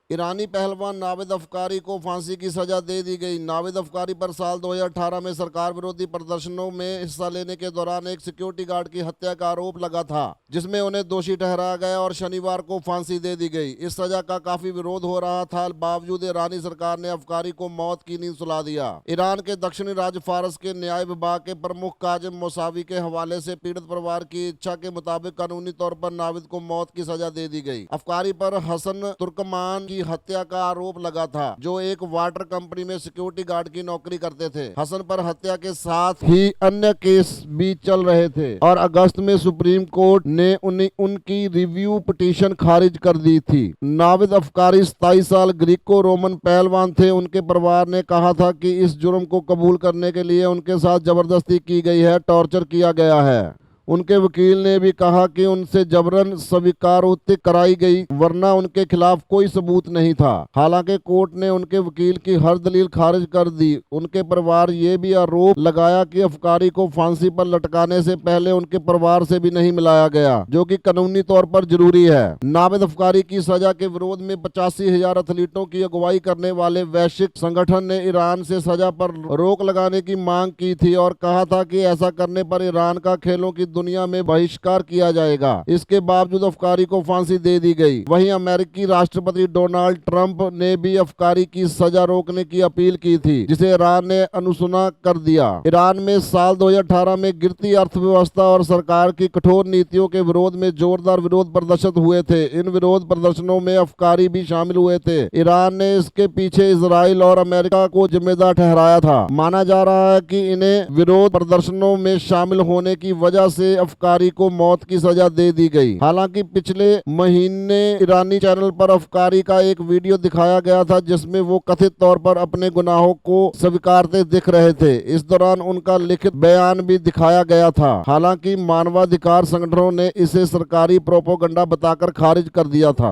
ईरानी पहलवान नावेद अफकारी को फांसी की सजा दे दी गई। नावेद अफकारी पर साल 2018 में सरकार विरोधी प्रदर्शनों में हिस्सा लेने के दौरान एक सिक्योरिटी गार्ड की हत्या का आरोप लगा था, जिसमें उन्हें दोषी ठहराया गया और शनिवार को फांसी दे दी गई। इस सजा का काफी विरोध हो रहा था, बावजूद ईरानी सरकार ने अफकारी को मौत की नींद सुला दिया। ईरान के दक्षिणी राज्य फारस के न्याय विभाग के प्रमुख काजिम मौसावी के हवाले से पीड़ित परिवार की इच्छा के मुताबिक कानूनी तौर पर नावेद को मौत की सजा दे दी गई। अफकारी पर हसन तुर्कमान की हत्या का आरोप लगा था, जो एक वाटर कंपनी में सिक्योरिटी गार्ड की नौकरी करते थे। हसन पर हत्या के साथ ही अन्य केस भी चल रहे थे और अगस्त में सुप्रीम कोर्ट ने उनकी रिव्यू पिटीशन खारिज कर दी थी। नावेद अफकारी 27 साल ग्रीको रोमन पहलवान थे। उनके परिवार ने कहा था कि इस जुर्म को कबूल करने के लिए उनके साथ जबरदस्ती की गई है, टॉर्चर किया गया है। उनके वकील ने भी कहा कि उनसे जबरन स्वीकारोक्ति कराई गई, वरना उनके खिलाफ कोई सबूत नहीं था। हालांकि कोर्ट ने उनके वकील की हर दलील खारिज कर दी। उनके परिवार ये भी आरोप लगाया कि अफकारी को फांसी पर लटकाने से पहले उनके परिवार से भी नहीं मिलाया गया, जो कि कानूनी तौर पर जरूरी है। नावेद अफकारी की सजा के विरोध में 85,000 एथलीटों की अगुवाई करने वाले वैश्विक संगठन ने ईरान से सजा पर रोक लगाने की मांग की थी और कहा था कि ऐसा करने पर ईरान का खेलों की दुनिया में बहिष्कार किया जाएगा। इसके बावजूद अफकारी को फांसी दे दी गई। वहीं अमेरिकी राष्ट्रपति डोनाल्ड ट्रंप ने भी अफकारी की सजा रोकने की अपील की थी, जिसे ईरान ने अनसुना कर दिया। ईरान में साल 2018 में गिरती अर्थव्यवस्था और सरकार की कठोर नीतियों के विरोध में जोरदार विरोध प्रदर्शन हुए थे। इन विरोध प्रदर्शनों में अफकारी भी शामिल हुए थे। ईरान ने इसके पीछे इजराइल और अमेरिका को जिम्मेदार ठहराया था। माना जा रहा है कि इन्हें विरोध प्रदर्शनों में शामिल होने की वजह से अफकारी को मौत की सजा दे दी गई। हालांकि पिछले महीने ईरानी चैनल पर अफकारी का एक वीडियो दिखाया गया था, जिसमें वो कथित तौर पर अपने गुनाहों को स्वीकारते दिख रहे थे। इस दौरान उनका लिखित बयान भी दिखाया गया था। हालांकि मानवाधिकार संगठनों ने इसे सरकारी प्रोपेगेंडा बताकर खारिज कर दिया था।